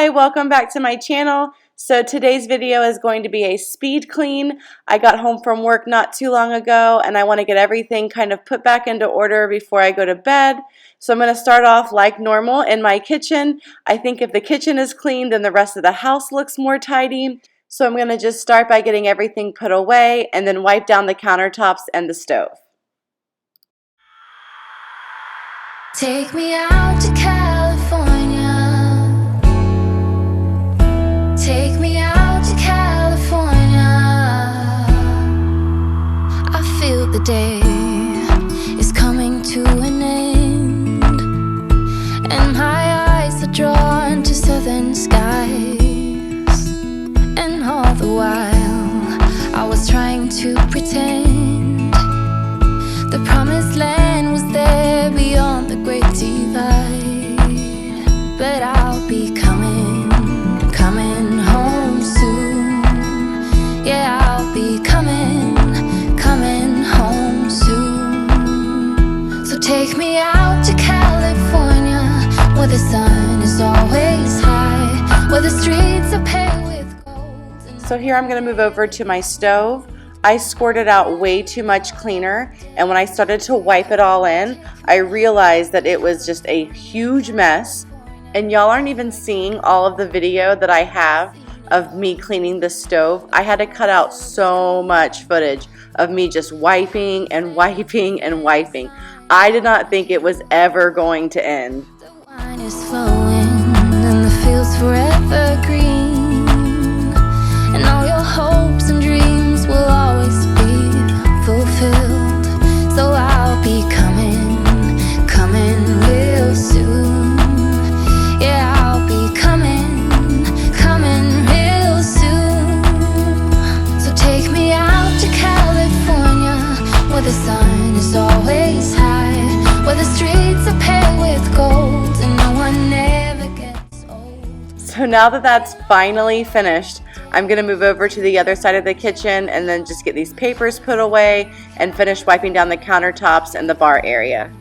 Hi, welcome back to my channel. So today's video is going to be a speed clean. I got home from work not too long ago and I want to get everything kind of put back into order before I go to bed. So I'm going to start off like normal in my kitchen. I think if the kitchen is clean, then the rest of the house looks more tidy. So I'm going to just start by getting everything put away and then wipe down the countertops and the stove. Take me out to California. Take me out to California. I feel the day is coming to an end, and my eyes are drawn to southern skies. And all the while I was trying to pretend the promised land was there beyond the great divide. But I'll be coming home soon. Yeah, I'll be coming home soon. So take me out to California, where the sun is always high, where the streets are paved with gold. So here I'm going to move over to my stove. I squirted out way too much cleaner, and when I started to wipe it all in, I realized that it was just a huge mess. And y'all aren't even seeing all of the video that I have of me cleaning the stove. I had to cut out so much footage of me just wiping and wiping and wiping. I did not think it was ever going to end. The wine is flowing and the fields forever green, and all your hopes and dreams will always be fulfilled. So I'll be coming real soon. Yeah, I'll be coming real soon. So take me out to California, where the sun is always high, where the streets are paved with gold, and no one ever gets old. So now that that's finally finished, I'm going to move over to the other side of the kitchen and then just get these papers put away and finish wiping down the countertops and the bar area.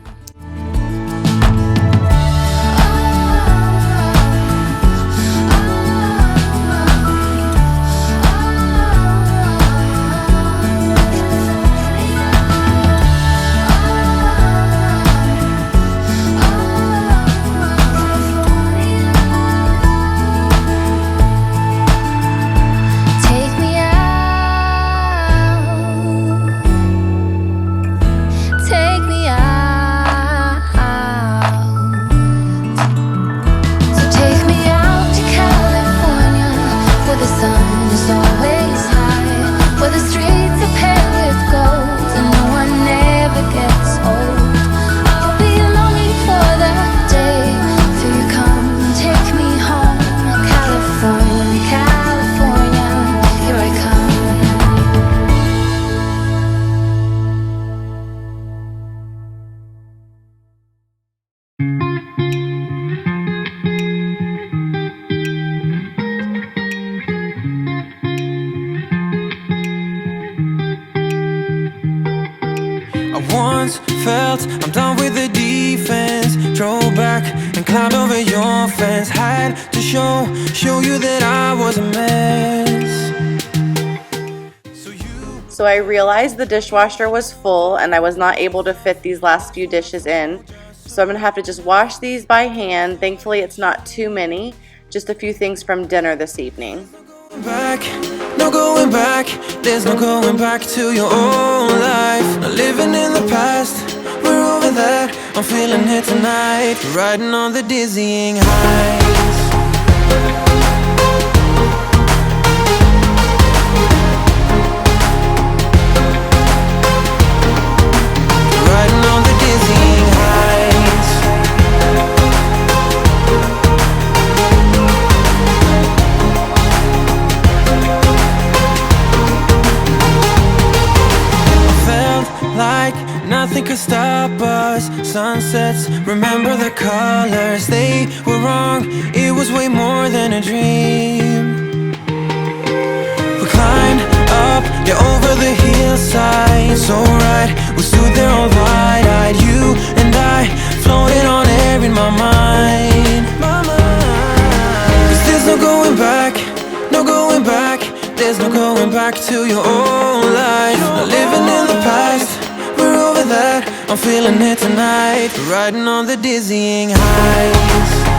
Felt I'm done with the defense. Drove back and climbed over your fence. Had to show you that I was a mess. So I realized the dishwasher was full and I was not able to fit these last few dishes in. So I'm going to have to just wash these by hand. Thankfully it's not too many, just a few things from dinner this evening. No going back, there's no going back to your old life. Not living in the past, we're over that. I'm feeling it tonight, riding on the dizzying heights. Riding on the dizzying heights. Like nothing could stop us. Sunsets, remember the colors. They were wrong, it was way more than a dream. We climbed up, yeah, over the hillside. So right, we stood there all wide-eyed. You and I floating on air in my mind. 'Cause this to your own life. Not living in the past, we're over that. I'm feeling it tonight, riding on the dizzying heights.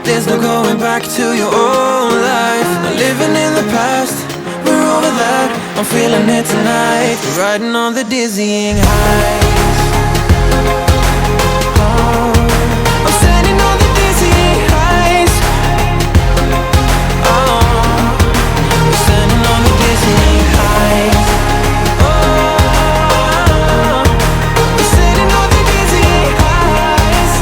There's no going back to your own life. Not living in the past, we're over that. I'm feeling it tonight, riding on the dizzying heights. I'm standing on the dizzying heights. I'm standing on the dizzying heights. I'm standing on the dizzying heights.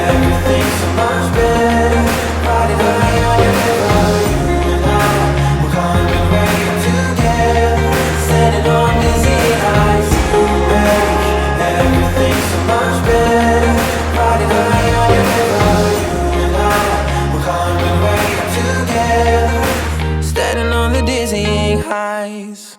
Everything's so much better. Riding high on your river, you and I, we're climbing way up together, standing on dizzy heights. You make everything so much better. Riding high on your river, you and I, we're climbing way up together, standing on the dizzying heights.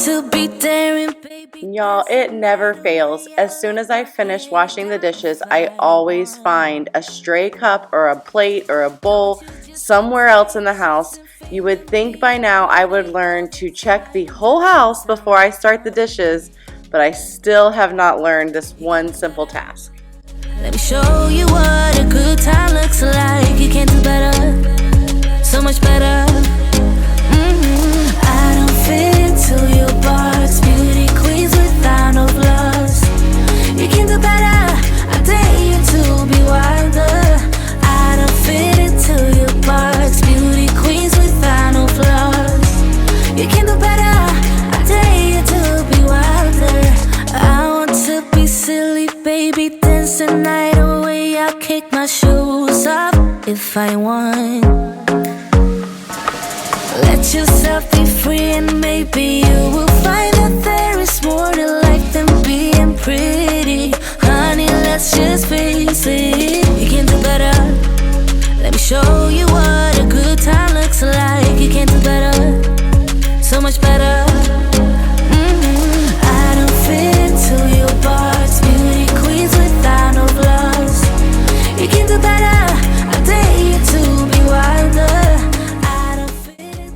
To be daring, baby. Y'all, it never fails. As soon as I finish washing the dishes, I always find a stray cup or a plate or a bowl somewhere else in the house. You would think by now I would learn to check the whole house before I start the dishes, but I still have not learned this one simple task. Let me show you what a good time looks like. You can do better, so much better. I don't fit into your box, beauty queens without no flaws. You can do better, I dare you to be wilder. I don't fit into your box, beauty queens without no flaws. You can do better, I dare you to be wilder. I want to be silly, baby, dance the night away. I'll kick my shoes off if I want. Let yourself be free and maybe you will find that there is more to life than being pretty. Honey, let's just face it, you can do better. Let me show you what a good time looks like. You can do better, so much better. I don't fit into your box, beauty queens without no flaws. You can do better, I dare you to be wilder.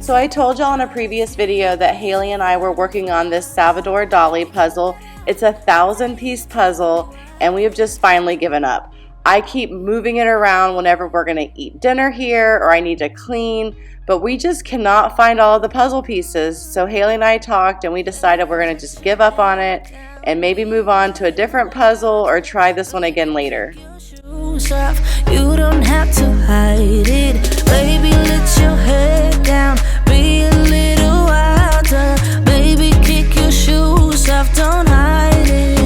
So I told y'all in a previous video that Haley and I were working on this Salvador Dali puzzle. It's a 1,000-piece puzzle and we have just finally given up. I keep moving it around whenever we're gonna eat dinner here or I need to clean, but we just cannot find all of the puzzle pieces. So Haley and I talked and we decided we're gonna just give up on it and maybe move on to a different puzzle or try this one again later. You don't have to hide it, baby, let your head down, be a little wilder, baby, kick your shoes off, don't hide it.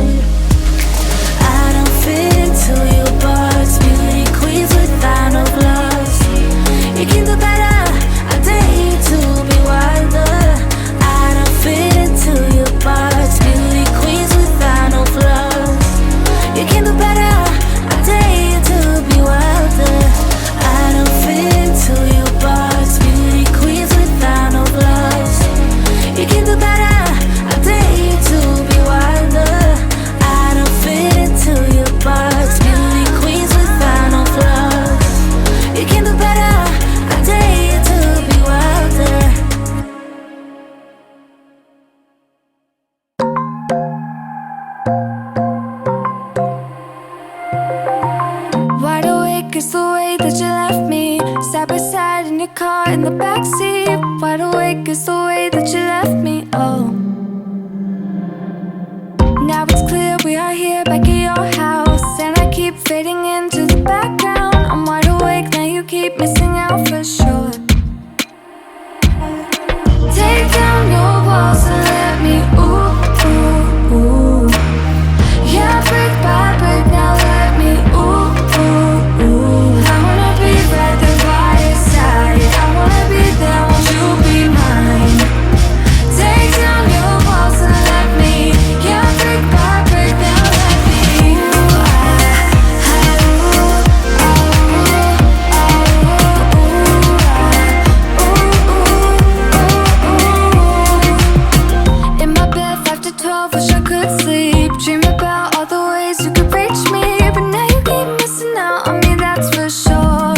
I don't fit into your box, beauty queens without no flaws. You can do better, I dare you to be wilder. I don't fit into your box, beauty queens without no flaws. You can do better, I dare you to be wilder. I don't fit into your box, beauty queens without no flaws. You can do better, I dare you to be wilder. I don't fit into your box, beauty queens without no flaws. You can do better, I dare you to be wilder. Wide awake is the way that you left me, side by side in your car in the backseat. Wide awake is the way that you fading into the background. I'm wide awake, now you keep missing out for sure. Take down your walls and let me ooh, ooh, ooh. Yeah, brick by brick, now let me ooh, ooh, ooh. I wanna be right there by your side. I wanna be there, won't you be mine? Take down your walls and let me, yeah, brick by brick, now let me ooh, in my bed 5 to 12, wish I could sleep. Dream about all the ways you could reach me, but now you keep missing out on me, that's for sure.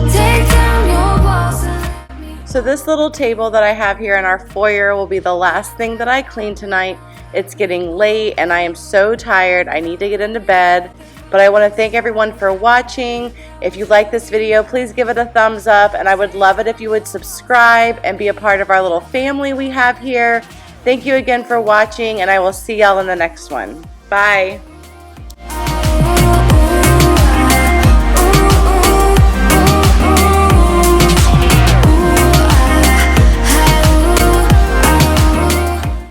Take down your walls and let me. So this little table that I have here in our foyer will be the last thing that I clean tonight. It's getting late and I am so tired. I need to get into bed. But I want to thank everyone for watching. If you like this video, please give it a thumbs up, and I would love it if you would subscribe and be a part of our little family we have here. Thank you again for watching, and I will see y'all in the next one. Bye.